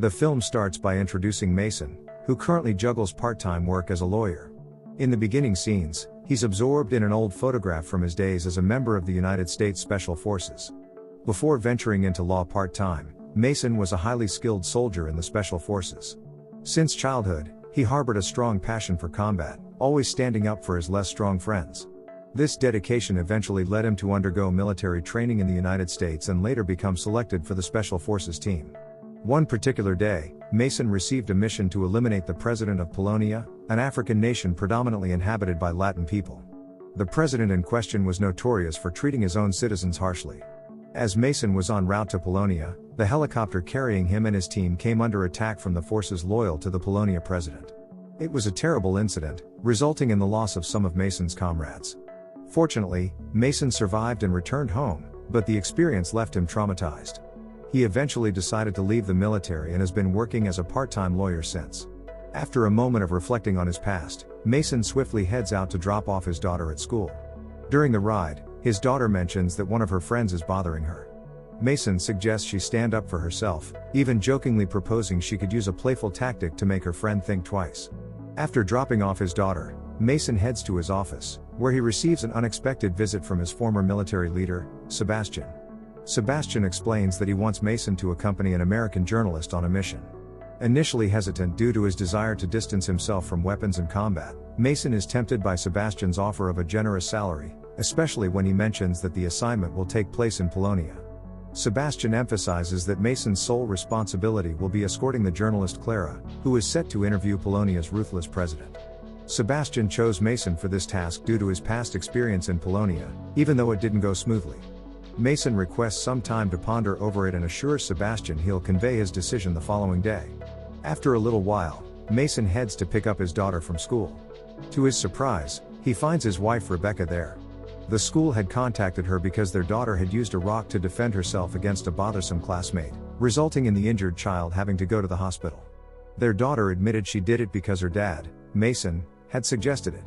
The film starts by introducing Mason, who currently juggles part-time work as a lawyer. In the beginning scenes, he's absorbed in an old photograph from his days as a member of the United States Special Forces. Before venturing into law part-time, Mason was a highly skilled soldier in the Special Forces. Since childhood, he harbored a strong passion for combat, always standing up for his less strong friends. This dedication eventually led him to undergo military training in the United States and later become selected for the Special Forces team. One particular day, Mason received a mission to eliminate the president of Palonia, an African nation predominantly inhabited by Latin people. The president in question was notorious for treating his own citizens harshly. As Mason was en route to Palonia, the helicopter carrying him and his team came under attack from the forces loyal to the Palonia president. It was a terrible incident, resulting in the loss of some of Mason's comrades. Fortunately, Mason survived and returned home, but the experience left him traumatized. He eventually decided to leave the military and has been working as a part-time lawyer since. After a moment of reflecting on his past, Mason swiftly heads out to drop off his daughter at school. During the ride, his daughter mentions that one of her friends is bothering her. Mason suggests she stand up for herself, even jokingly proposing she could use a playful tactic to make her friend think twice. After dropping off his daughter, Mason heads to his office, where he receives an unexpected visit from his former military leader, Sebastian. Sebastian explains that he wants Mason to accompany an American journalist on a mission. Initially hesitant due to his desire to distance himself from weapons and combat, Mason is tempted by Sebastian's offer of a generous salary, especially when he mentions that the assignment will take place in Palonia. Sebastian emphasizes that Mason's sole responsibility will be escorting the journalist Clara, who is set to interview Polonia's ruthless president. Sebastian chose Mason for this task due to his past experience in Palonia, even though it didn't go smoothly. Mason requests some time to ponder over it and assures Sebastian he'll convey his decision the following day. After a little while, Mason heads to pick up his daughter from school. To his surprise, he finds his wife Rebecca there. The school had contacted her because their daughter had used a rock to defend herself against a bothersome classmate, resulting in the injured child having to go to the hospital. Their daughter admitted she did it because her dad, Mason, had suggested it.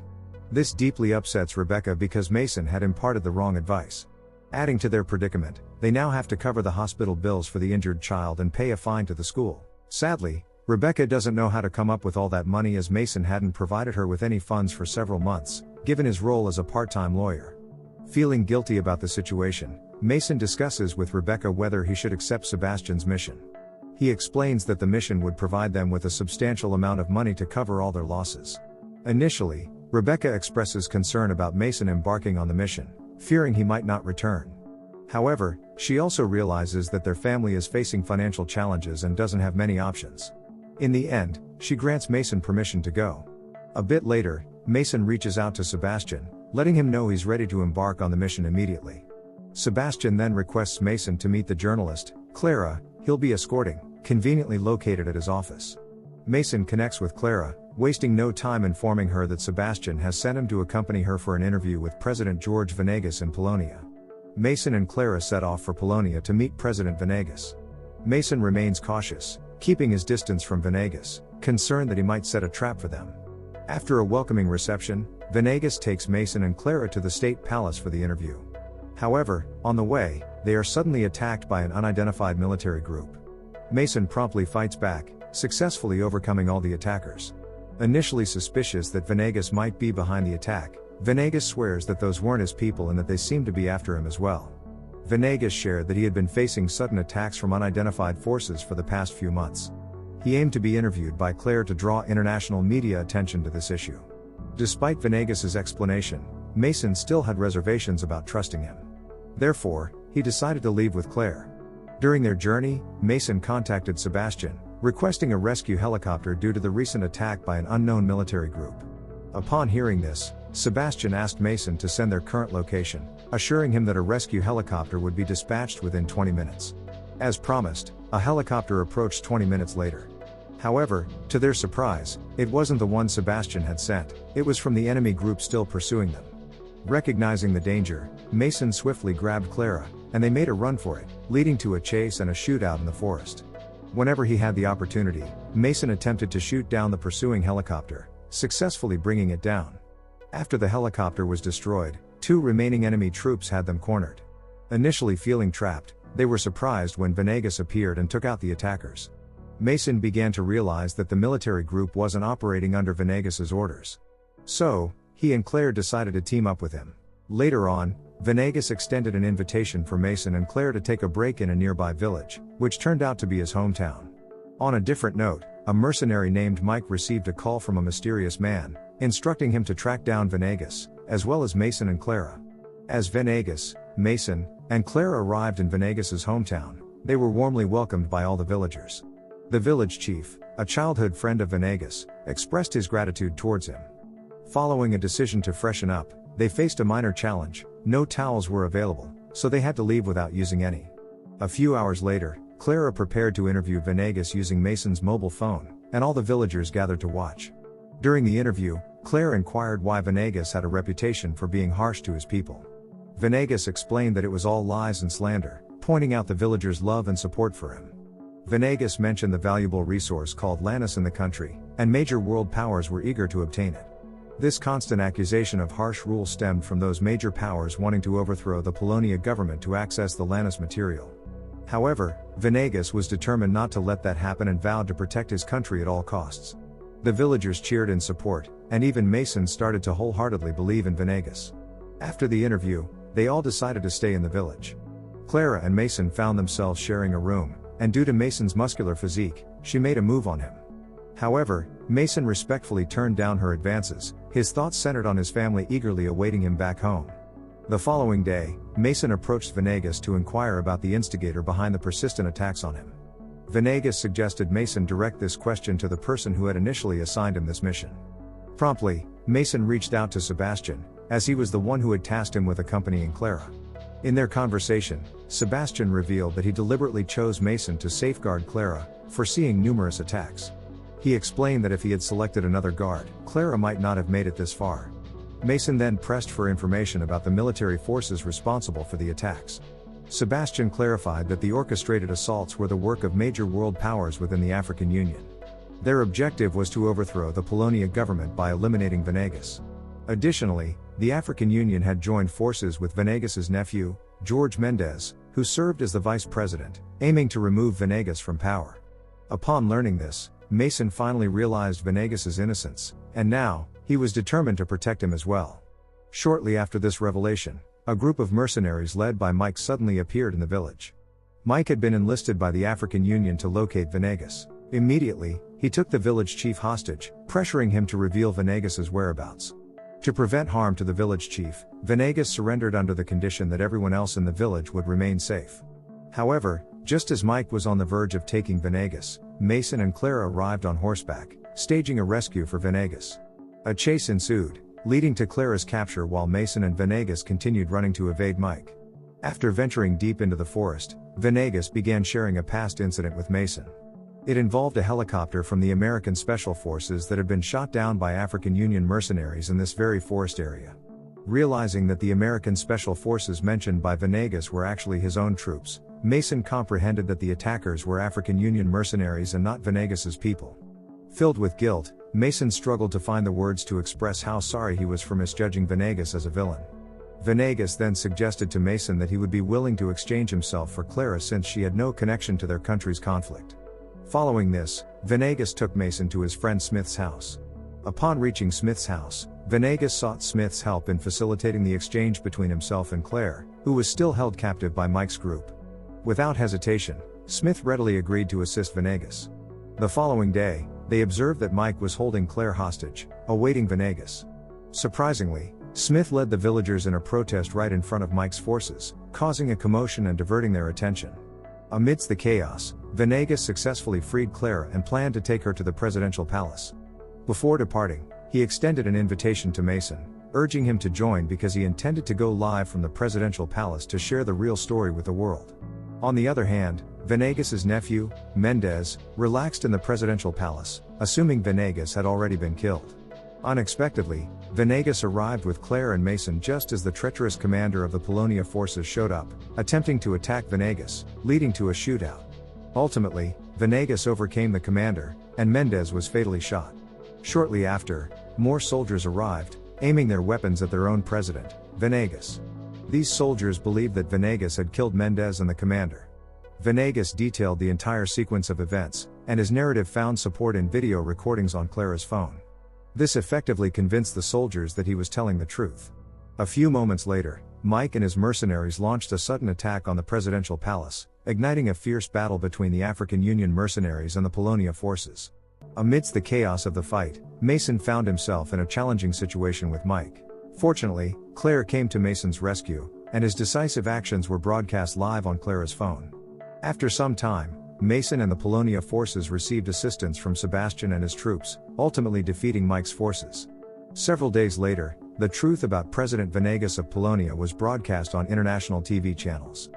This deeply upsets Rebecca because Mason had imparted the wrong advice. Adding to their predicament, they now have to cover the hospital bills for the injured child and pay a fine to the school. Sadly, Rebecca doesn't know how to come up with all that money as Mason hadn't provided her with any funds for several months, given his role as a part-time lawyer. Feeling guilty about the situation, Mason discusses with Rebecca whether he should accept Sebastian's mission. He explains that the mission would provide them with a substantial amount of money to cover all their losses. Initially, Rebecca expresses concern about Mason embarking on the mission, fearing he might not return. However, she also realizes that their family is facing financial challenges and doesn't have many options. In the end, she grants Mason permission to go. A bit later, Mason reaches out to Sebastian, letting him know he's ready to embark on the mission immediately. Sebastian then requests Mason to meet the journalist, Clara, he'll be escorting, conveniently located at his office. Mason connects with Clara, wasting no time informing her that Sebastian has sent him to accompany her for an interview with President George Venegas in Palonia. Mason and Clara set off for Palonia to meet President Venegas. Mason remains cautious, keeping his distance from Venegas, concerned that he might set a trap for them. After a welcoming reception, Venegas takes Mason and Clara to the state palace for the interview. However, on the way, they are suddenly attacked by an unidentified military group. Mason promptly fights back, successfully overcoming all the attackers. Initially suspicious that Venegas might be behind the attack, Venegas swears that those weren't his people and that they seemed to be after him as well. Venegas shared that he had been facing sudden attacks from unidentified forces for the past few months. He aimed to be interviewed by Claire to draw international media attention to this issue. Despite Venegas's explanation, Mason still had reservations about trusting him. Therefore, he decided to leave with Claire. During their journey, Mason contacted Sebastian, requesting a rescue helicopter due to the recent attack by an unknown military group. Upon hearing this, Sebastian asked Mason to send their current location, assuring him that a rescue helicopter would be dispatched within 20 minutes. As promised, a helicopter approached 20 minutes later. However, to their surprise, it wasn't the one Sebastian had sent, it was from the enemy group still pursuing them. Recognizing the danger, Mason swiftly grabbed Clara, and they made a run for it, leading to a chase and a shootout in the forest. Whenever he had the opportunity, Mason attempted to shoot down the pursuing helicopter, successfully bringing it down. After the helicopter was destroyed, 2 remaining enemy troops had them cornered. Initially feeling trapped, they were surprised when Venegas appeared and took out the attackers. Mason began to realize that the military group wasn't operating under Venegas's orders. So, he and Claire decided to team up with him. Later on, Venegas extended an invitation for Mason and Claire to take a break in a nearby village, which turned out to be his hometown. On a different note, a mercenary named Mike received a call from a mysterious man, instructing him to track down Venegas, as well as Mason and Clara. As Venegas, Mason, and Clara arrived in Venegas's hometown, they were warmly welcomed by all the villagers. The village chief, a childhood friend of Venegas, expressed his gratitude towards him. Following a decision to freshen up, they faced a minor challenge. No towels were available, so they had to leave without using any. A few hours later, Clara prepared to interview Venegas using Mason's mobile phone, and all the villagers gathered to watch. During the interview, Claire inquired why Venegas had a reputation for being harsh to his people. Venegas explained that it was all lies and slander, pointing out the villagers' love and support for him. Venegas mentioned the valuable resource called Lannis in the country, and major world powers were eager to obtain it. This constant accusation of harsh rule stemmed from those major powers wanting to overthrow the Palonia government to access the Lannis material. However, Venegas was determined not to let that happen and vowed to protect his country at all costs. The villagers cheered in support, and even Mason started to wholeheartedly believe in Venegas. After the interview, they all decided to stay in the village. Clara and Mason found themselves sharing a room, and due to Mason's muscular physique, she made a move on him. However, Mason respectfully turned down her advances, his thoughts centered on his family eagerly awaiting him back home. The following day, Mason approached Venegas to inquire about the instigator behind the persistent attacks on him. Venegas suggested Mason direct this question to the person who had initially assigned him this mission. Promptly, Mason reached out to Sebastian, as he was the one who had tasked him with accompanying Clara. In their conversation, Sebastian revealed that he deliberately chose Mason to safeguard Clara, foreseeing numerous attacks. He explained that if he had selected another guard, Clara might not have made it this far. Mason then pressed for information about the military forces responsible for the attacks. Sebastian clarified that the orchestrated assaults were the work of major world powers within the African Union. Their objective was to overthrow the Polonia government by eliminating Venegas. Additionally, the African Union had joined forces with Venegas's nephew, George Mendez, who served as the vice president, aiming to remove Venegas from power. Upon learning this, Mason finally realized Venegas's innocence, and now, he was determined to protect him as well. Shortly after this revelation, a group of mercenaries led by Mike suddenly appeared in the village. Mike had been enlisted by the African Union to locate Venegas. Immediately, he took the village chief hostage, pressuring him to reveal Venegas's whereabouts. To prevent harm to the village chief, Venegas surrendered under the condition that everyone else in the village would remain safe. However, just as Mike was on the verge of taking Venegas, Mason and Clara arrived on horseback, staging a rescue for Venegas. A chase ensued, leading to Clara's capture while Mason and Venegas continued running to evade Mike. After venturing deep into the forest, Venegas began sharing a past incident with Mason. It involved a helicopter from the American Special Forces that had been shot down by African Union mercenaries in this very forest area. Realizing that the American Special Forces mentioned by Venegas were actually his own troops, Mason comprehended that the attackers were African Union mercenaries and not Venegas's people. Filled with guilt, Mason struggled to find the words to express how sorry he was for misjudging Venegas as a villain. Venegas then suggested to Mason that he would be willing to exchange himself for Clara since she had no connection to their country's conflict. Following this, Venegas took Mason to his friend Smith's house. Upon reaching Smith's house, Venegas sought Smith's help in facilitating the exchange between himself and Claire, who was still held captive by Mike's group. Without hesitation, Smith readily agreed to assist Venegas. The following day, they observed that Mike was holding Claire hostage, awaiting Venegas. Surprisingly, Smith led the villagers in a protest right in front of Mike's forces, causing a commotion and diverting their attention. Amidst the chaos, Venegas successfully freed Clara and planned to take her to the presidential palace. Before departing, he extended an invitation to Mason, urging him to join because he intended to go live from the presidential palace to share the real story with the world. On the other hand, Venegas's nephew, Mendez, relaxed in the presidential palace, assuming Venegas had already been killed. Unexpectedly, Venegas arrived with Claire and Mason just as the treacherous commander of the Polonia forces showed up, attempting to attack Venegas, leading to a shootout. Ultimately, Venegas overcame the commander, and Mendez was fatally shot. Shortly after, more soldiers arrived, aiming their weapons at their own president, Venegas. These soldiers believed that Venegas had killed Mendez and the commander. Venegas detailed the entire sequence of events, and his narrative found support in video recordings on Clara's phone. This effectively convinced the soldiers that he was telling the truth. A few moments later, Mike and his mercenaries launched a sudden attack on the presidential palace, igniting a fierce battle between the African Union mercenaries and the Palonia forces. Amidst the chaos of the fight, Mason found himself in a challenging situation with Mike. Fortunately, Claire came to Mason's rescue, and his decisive actions were broadcast live on Clara's phone. After some time, Mason and the Palonia forces received assistance from Sebastian and his troops, ultimately defeating Mike's forces. Several days later, the truth about President Venegas of Palonia was broadcast on international TV channels.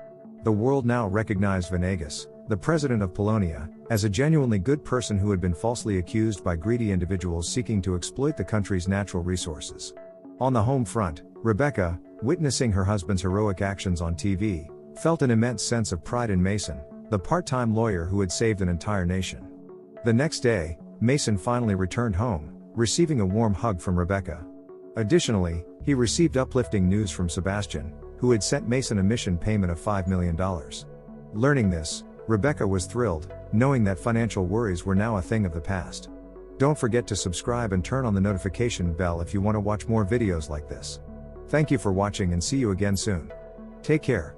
The world now recognized Venegas, the president of Palonia, as a genuinely good person who had been falsely accused by greedy individuals seeking to exploit the country's natural resources. On the home front, Rebecca, witnessing her husband's heroic actions on TV, felt an immense sense of pride in Mason, the part-time lawyer who had saved an entire nation. The next day, Mason finally returned home, receiving a warm hug from Rebecca. Additionally, he received uplifting news from Sebastian, who had sent Mason a mission payment of $5 million. Learning this, Rebecca was thrilled, knowing that financial worries were now a thing of the past. Don't forget to subscribe and turn on the notification bell if you want to watch more videos like this. Thank you for watching and see you again soon. Take care.